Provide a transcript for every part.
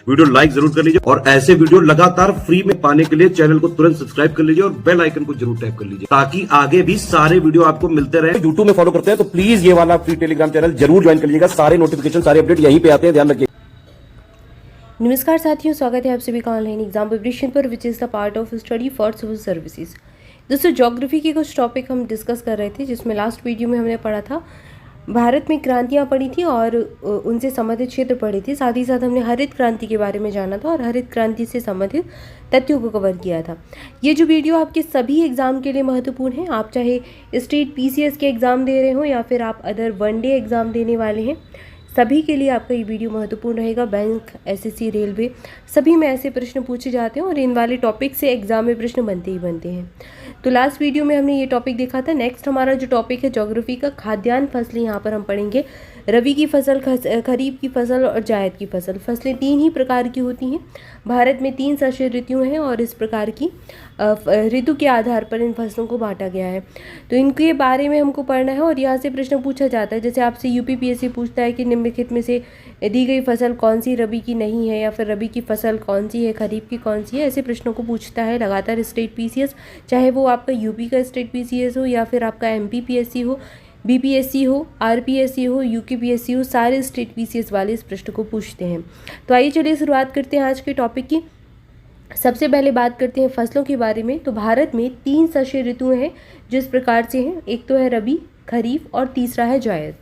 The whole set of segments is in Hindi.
वीडियो लाइक जरूर कर लीजिए और ऐसे वीडियो लगातार फ्री में पाने के लिए चैनल को तुरंत सब्सक्राइब कर लीजिए और बेल आइकन को जरूर टैप कर लीजिए ताकि आगे भी सारे वीडियो आपको मिलते रहे। यूट्यूब में फॉलो करते हैं तो प्लीज ये वाला फ्री टेलीग्राम चैनल जरूर ज्वाइन कर लीजिएगा। सारे नोटिफिकेशन सारे अपडेट यहीं पे आते हैं, ध्यान रखिए। नमस्कार साथियों, स्वागत है आप सभी का ऑनलाइन एग्जाम प्रिपरेशन पर which is the part of study for civil services. दोस्तों, ज्योग्राफी के कुछ टॉपिक हम डिस्कस कर रहे थे जिसमें लास्ट वीडियो में हमने पढ़ा था भारत में क्रांतियाँ पढ़ी थी और उनसे संबंधित क्षेत्र पढ़े थे। साथ ही साथ हमने हरित क्रांति के बारे में जाना था और हरित क्रांति से संबंधित तथ्यों को कवर किया था। ये जो वीडियो आपके सभी एग्ज़ाम के लिए महत्वपूर्ण है, आप चाहे स्टेट पीसीएस के एग्ज़ाम दे रहे हो या फिर आप अदर वनडे एग्ज़ाम देने वाले हैं, सभी के लिए आपका ये वीडियो महत्वपूर्ण रहेगा। बैंक, एसएससी, रेलवे सभी में ऐसे प्रश्न पूछे जाते हैं और इन वाले टॉपिक से एग्जाम में प्रश्न बनते ही बनते हैं। तो लास्ट वीडियो में हमने ये टॉपिक देखा था। नेक्स्ट हमारा जो टॉपिक है ज्योग्राफी का, खाद्यान्न फसलें, यहाँ पर हम पढ़ेंगे रबी की फसल, खरीफ की फसल और जायद की फसल। फसलें तीन ही प्रकार की होती हैं। भारत में 3 वर्षीय ऋतु हैं और इस प्रकार की ऋतु के आधार पर इन फसलों को बांटा गया है। तो इनके बारे में हमको पढ़ना है और यहाँ से प्रश्न पूछा जाता है। जैसे आपसे यूपीपीएससी पूछता है कि निम्नलिखित में से दी गई फसल कौन सी रबी की नहीं है, या फिर रबी की फसल कौन सी है, खरीफ की कौन सी है। ऐसे प्रश्नों को पूछता है लगातार स्टेट पीसीएस, चाहे वो आपका यूपी का स्टेट पीसीएस हो या फिर आपका एमपीपीएससी हो, बीपीएससी हो, आरपीएससी हो, यूकेपीएससी हो, सारे स्टेट पीसीएस वाले इस प्रश्न को पूछते हैं। तो आइए चलिए शुरुआत करते हैं आज के टॉपिक की। सबसे पहले बात करते हैं फसलों के बारे में। तो भारत में 3 वर्षीय ऋतुएं हैं जो इस प्रकार से हैं। एक तो है रबी, खरीफ और तीसरा है जायद।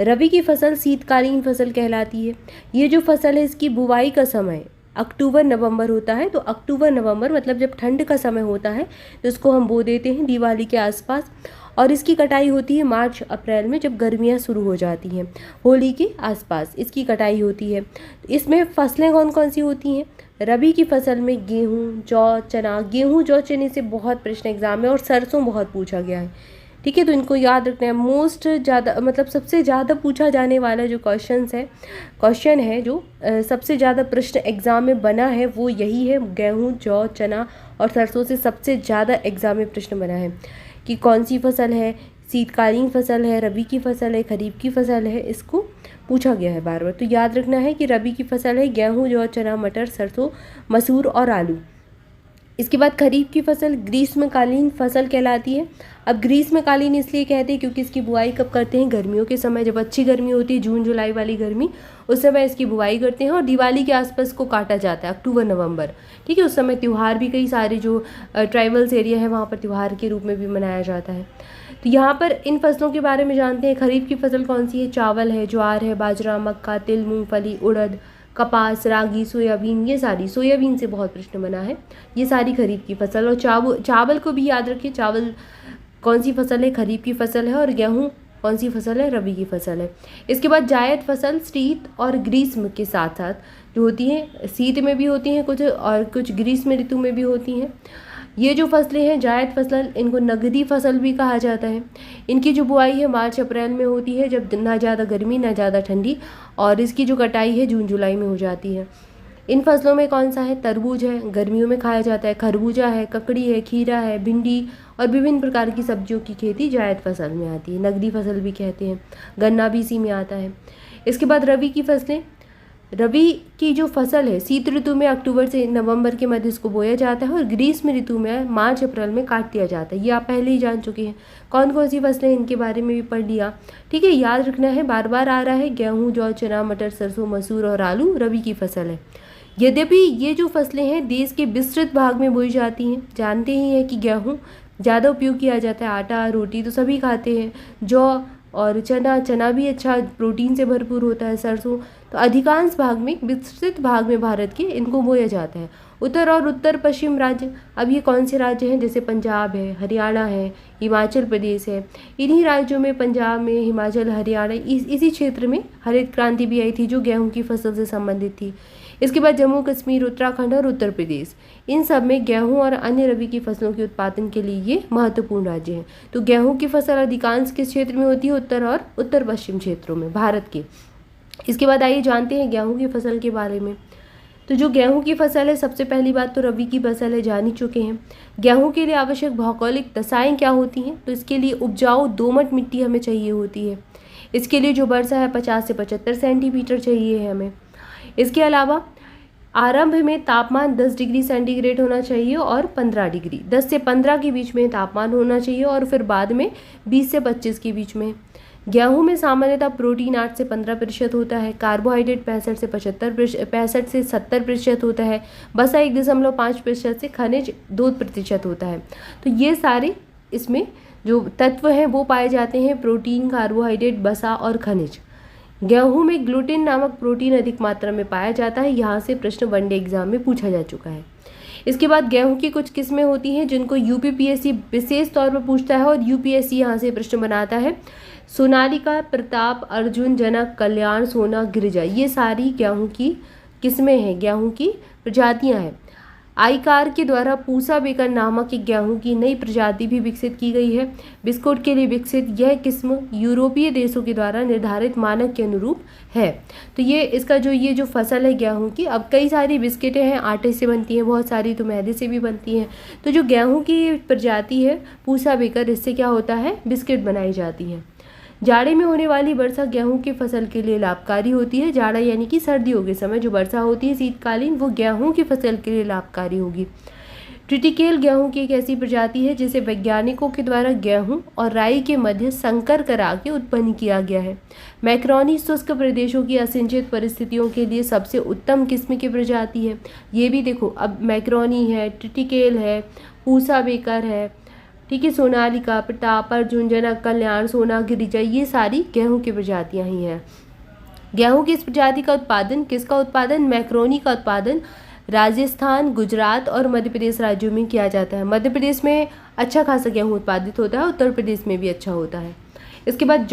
रबी की फसल शीतकालीन फसल कहलाती है। ये जो फसल है इसकी बुवाई का समय अक्टूबर नवंबर होता है। तो अक्टूबर नवंबर मतलब जब ठंड का समय होता है तो इसको हम बो देते हैं दिवाली के आसपास, और इसकी कटाई होती है मार्च अप्रैल में जब गर्मियाँ शुरू हो जाती हैं। होली के आसपास इसकी कटाई होती है। इसमें फसलें कौन कौन सी होती हैं? रबी की फसल में गेहूँ, जौ, चना। गेहूँ, जौ, चने से बहुत प्रश्न एग्जाम में और सरसों बहुत पूछा गया है। ठीक है, तो इनको याद रखना है। मोस्ट ज़्यादा मतलब सबसे ज़्यादा पूछा जाने वाला जो क्वेश्चन है जो सबसे ज़्यादा प्रश्न एग्ज़ाम में बना है वो यही है। गेहूँ, जौ, चना और सरसों से सबसे ज़्यादा एग्ज़ाम में प्रश्न बना है कि कौन सी फसल है, शीतकालीन फसल है, रबी की फसल है, खरीफ की फसल है, इसको पूछा गया है बार बार। तो याद रखना है कि रबी की फसल है गेहूँ, जौ, चना, मटर, सरसों, मसूर और आलू। इसके बाद खरीफ की फसल ग्रीष्मकालीन फसल कहलाती है। अब ग्रीष्मकालीन इसलिए कहते हैं क्योंकि इसकी बुआई कब करते हैं? गर्मियों के समय, जब अच्छी गर्मी होती है, जून जुलाई वाली गर्मी, उस समय इसकी बुआई करते हैं और दिवाली के आसपास को काटा जाता है, अक्टूबर नवंबर। ठीक है, उस समय त्यौहार भी कई सारे जो ट्राइबल्स एरिया है वहाँ पर त्यौहार के रूप में भी मनाया जाता है। तो यहाँ पर इन फसलों के बारे में जानते हैं। खरीफ की फसल कौन सी है? चावल है, ज्वार है, बाजरा, मक्का, तिल, मूंगफली, उड़द, कपास, रागी, सोयाबीन। ये सारी, सोयाबीन से बहुत प्रश्न बना है। ये सारी खरीफ की फसल। और चावल को भी याद रखिए, चावल कौन सी फसल है? खरीफ की फसल है। और गेहूँ कौन सी फसल है? रबी की फसल है। इसके बाद जायद फसल शीत और ग्रीष्म के साथ साथ जो होती हैं, शीत में भी होती हैं कुछ और कुछ ग्रीष्म ऋतु में भी होती हैं। ये जो फसलें हैं जायद फसल, इनको नगदी फसल भी कहा जाता है। इनकी जो बुआई है मार्च अप्रैल में होती है जब ना ज़्यादा गर्मी ना ज़्यादा ठंडी, और इसकी जो कटाई है जून जुलाई में हो जाती है। इन फसलों में कौन सा है? तरबूज है, गर्मियों में खाया जाता है। खरबूजा है, ककड़ी है, खीरा है, भिंडी और विभिन्न प्रकार की सब्जियों की खेती जायद फसल में आती है। नगदी फसल भी कहते हैं। गन्ना भी इसी में आता है। इसके बाद रबी की फसलें। रबी की जो फसल है शीत ऋतु में अक्टूबर से नवंबर के मध्य इसको बोया जाता है और ग्रीष्म ऋतु में मार्च अप्रैल में काट दिया जाता है। ये आप पहले ही जान चुके हैं। कौन कौन सी फसलें, इनके बारे में भी पढ़ लिया। ठीक है, याद रखना है, बार बार आ रहा है। गेहूँ, जौ, चना, मटर, सरसों, मसूर और आलू रबी की फसल है। यद्यपि ये जो फसलें हैं देश के विस्तृत भाग में बोई जाती हैं। जानते ही हैं कि गेहूँ ज़्यादा उपयोग किया जाता है, आटा, रोटी तो सभी खाते हैं। जौ और चना भी अच्छा प्रोटीन से भरपूर होता है। सरसों तो अधिकांश भाग में, विस्तृत भाग में भारत के इनको बोया जाता है। उत्तर और उत्तर पश्चिम राज्य, अब ये कौन से राज्य हैं? जैसे पंजाब है, हरियाणा है, हिमाचल प्रदेश है। इन्हीं राज्यों में, पंजाब में, हिमाचल, हरियाणा, इसी क्षेत्र में हरित क्रांति भी आई थी जो गेहूँ की फसल से संबंधित थी। इसके बाद जम्मू कश्मीर, उत्तराखंड और उत्तर प्रदेश, इन सब में गेहूं और अन्य रबी की फसलों के उत्पादन के लिए ये महत्वपूर्ण राज्य हैं। तो गेहूं की फसल अधिकांश किस क्षेत्र में होती है? उत्तर और उत्तर पश्चिम क्षेत्रों में भारत के। इसके बाद आइए जानते हैं गेहूं की फसल के बारे में। तो जो गेहूं की फसल है, सबसे पहली बात तो रबी की फसल है, जान ही चुके हैं। गेहूं के लिए आवश्यक भौगोलिक दशाएं क्या होती हैं? तो इसके लिए उपजाऊ दोमट मिट्टी हमें चाहिए होती है। इसके लिए जो वर्षा है 50 से 75 सेंटीमीटर चाहिए है हमें। इसके अलावा आरंभ में तापमान 10 डिग्री सेंटीग्रेड होना चाहिए और 15 डिग्री, 10 से 15 के बीच में तापमान होना चाहिए और फिर बाद में 20 से 25 के बीच में। गेहूं में सामान्यतः प्रोटीन 8 से 15% होता है, कार्बोहाइड्रेट 65 से 70% होता है, वसा 1.5% से खनिज 2% होता है। तो ये सारे इसमें जो तत्व हैं वो पाए जाते हैं, प्रोटीन, कार्बोहाइड्रेट, वसा और खनिज। गेहूं में ग्लूटेन नामक प्रोटीन अधिक मात्रा में पाया जाता है। यहाँ से प्रश्न वनडे एग्जाम में पूछा जा चुका है। इसके बाद गेहूं की कुछ किस्में होती हैं जिनको यूपीपीएससी विशेष तौर पर पूछता है और यूपीएससी यहाँ से प्रश्न बनाता है। सोनालिका, प्रताप, अर्जुन, जनक, कल्याण, सोना, गिरिजा, ये सारी गेहूं की किस्में हैं, गेहूं की प्रजातियां हैं। आईकार के द्वारा पूसा बेकर नामक एक गेहूं की नई प्रजाति भी विकसित की गई है। बिस्कुट के लिए विकसित यह किस्म यूरोपीय देशों के द्वारा निर्धारित मानक के अनुरूप है। तो ये इसका ये जो फसल है गेहूं की, अब कई सारी बिस्किटें हैं, आटे से बनती हैं, बहुत सारी तो मैदे से भी बनती हैं। तो जो गेहूं की प्रजाति है पूसा बेकर, इससे क्या होता है, बिस्किट बनाई जाती है। जाड़े में होने वाली वर्षा गेहूं की फसल के लिए लाभकारी होती है। जाड़ा यानी कि सर्दियों के समय जो वर्षा होती है शीतकालीन, वो गेहूं की फसल के लिए लाभकारी होगी। ट्रिटिकेल गेहूं की एक ऐसी प्रजाति है जिसे वैज्ञानिकों के द्वारा गेहूं और राई के मध्य संकर करा के उत्पन्न किया गया है। मैक्रोनी शुष्क प्रदेशों की असिंचित परिस्थितियों के लिए सबसे उत्तम किस्म की प्रजाति है। ये भी देखो, अब मैक्रोनी है, ट्रिटिकेल है, पूसा बेकर है, ठीक है, सोनालिका, प्रताप, अर्जुन, जनक, कल्याण, सोना, गिरिजा, ये सारी गेहूं की प्रजातियां ही हैं। गेहूं की इस प्रजाति का उत्पादन, किसका उत्पादन, मैक्रोनी का उत्पादन राजस्थान, गुजरात और मध्य प्रदेश राज्यों में किया जाता है। मध्य प्रदेश में अच्छा खासा गेहूं उत्पादित होता है, उत्तर प्रदेश में भी अच्छा होता है। इसके बाद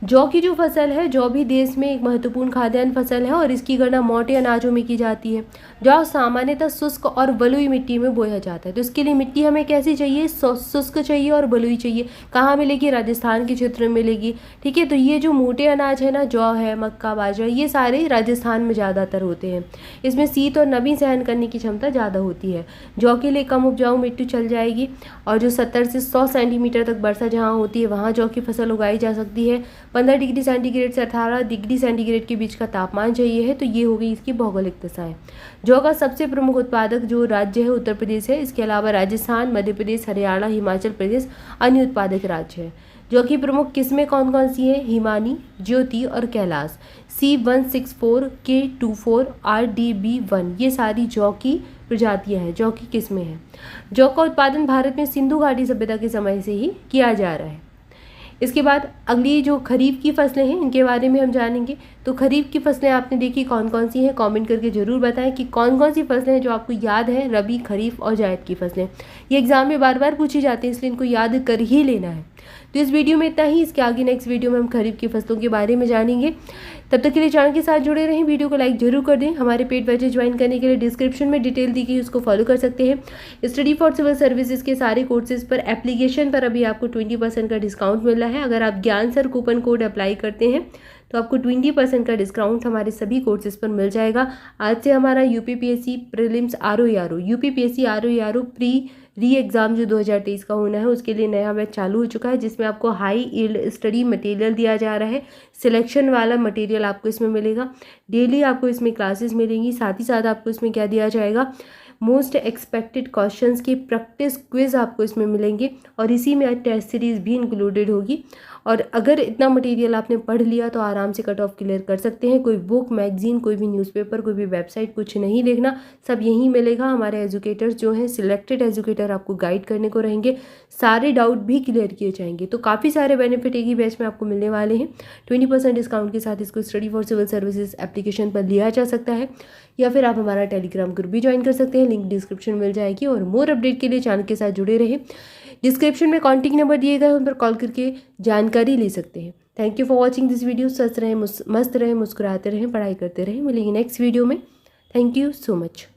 जौ की जो फसल है, जौ भी देश में एक महत्वपूर्ण खाद्यान्न फसल है और इसकी गणना मोटे अनाजों में की जाती है। जौ सामान्यतः शुष्क और बलुई मिट्टी में बोया जाता है। तो इसके लिए मिट्टी हमें कैसी चाहिए, शुष्क चाहिए और बलुई चाहिए। कहाँ मिलेगी, राजस्थान के क्षेत्र में मिलेगी, ठीक है। तो ये जो मोटे अनाज है ना, जौ है, मक्का, बाजरा, ये सारे राजस्थान में ज़्यादातर होते हैं। इसमें शीत और नमी सहन करने की क्षमता ज़्यादा होती है। जौ के लिए कम उपजाऊ मिट्टी चल जाएगी और जो 70 से 100 सेंटीमीटर तक वर्षा जहाँ होती है वहाँ जौ की फसल उगाई जा सकती है। 15 डिग्री सेंटीग्रेड से 18 डिग्री सेंटीग्रेड के बीच का तापमान चाहिए है। तो ये हो गई इसकी भौगोलिक दशाएं। जौ का सबसे प्रमुख उत्पादक जो राज्य है उत्तर प्रदेश है। इसके अलावा राजस्थान, मध्य प्रदेश, हरियाणा, हिमाचल प्रदेश अन्य उत्पादक राज्य है। जौ की प्रमुख किस्में कौन कौन सी हैं, हिमानी, ज्योति और कैलाश। C164, K24, RDB1, ये सारी जौ की प्रजातियां हैं, जौ की किस्में हैं। जौ का उत्पादन भारत में सिंधु घाटी सभ्यता के समय से ही किया जा रहा है। इसके बाद अगली जो खरीफ की फसलें हैं इनके बारे में हम जानेंगे। तो खरीफ की फसलें आपने देखी कौन कौन सी हैं, कमेंट करके ज़रूर बताएं कि कौन कौन सी फसलें हैं जो आपको याद है, रबी, खरीफ और जायद की फसलें। ये एग्जाम में बार बार पूछी जाती हैं, इसलिए इनको याद कर ही लेना है। तो इस वीडियो में इतना ही। इसके आगे नेक्स्ट वीडियो में हम खरीफ की फसलों के बारे में जानेंगे। तब तक के लिए चैनल के साथ जुड़े रहें, वीडियो को लाइक जरूर कर दें। हमारे पेड बैचेज ज्वाइन करने के लिए डिस्क्रिप्शन में डिटेल दी गई, उसको फॉलो कर सकते हैं। स्टडी फॉर सिविल सर्विसेज के सारे कोर्सेज पर एप्लीकेशन पर अभी आपको 20% का डिस्काउंट मिल रहा है। अगर आप ज्ञान सर कूपन कोड अप्लाई करते हैं तो आपको 20% का डिस्काउंट हमारे सभी कोर्सेज पर मिल जाएगा। आज से हमारा UPPSC prelims ROERO, UPPSC ROERO री एग्ज़ाम जो 2023 का होना है उसके लिए नया बैच चालू हो चुका है, जिसमें आपको हाई यील्ड स्टडी मटेरियल दिया जा रहा है। सिलेक्शन वाला मटेरियल आपको इसमें मिलेगा। डेली आपको इसमें क्लासेस मिलेंगी। साथ ही साथ आपको इसमें क्या दिया जाएगा, मोस्ट एक्सपेक्टेड क्वेश्चंस की प्रैक्टिस क्विज आपको इसमें मिलेंगे और इसी में टेस्ट सीरीज भी इंक्लूडेड होगी। और अगर इतना मटेरियल आपने पढ़ लिया तो आराम से कट ऑफ क्लियर कर सकते हैं। कोई बुक, मैगजीन, कोई भी न्यूज़पेपर, कोई भी वेबसाइट कुछ नहीं देखना, सब यहीं मिलेगा। हमारे एजुकेटर्स जो हैं, सिलेक्टेड एजुकेटर आपको गाइड करने को रहेंगे, सारे डाउट भी क्लियर किए जाएंगे। तो काफ़ी सारे बेनिफिट एक ही बैच में आपको मिलने वाले हैं। 20% डिस्काउंट के साथ इसको study for civil services application पर लिया जा सकता है, या फिर आप हमारा टेलीग्राम ग्रुप भी ज्वाइन कर सकते हैं, लिंक डिस्क्रिप्शन मिल जाएगी। और मोर अपडेट के लिए चैनल के साथ जुड़े रहे। डिस्क्रिप्शन में कॉन्टैक्ट नंबर दिए गए, उन पर कॉल करके जानकारी ले सकते हैं। Thank you for watching this video. स्वस्थ रहें, मस्त रहें, मुस्कुराते रहें, पढ़ाई करते रहें। मिलेंगे नेक्स्ट वीडियो में। Thank you so much.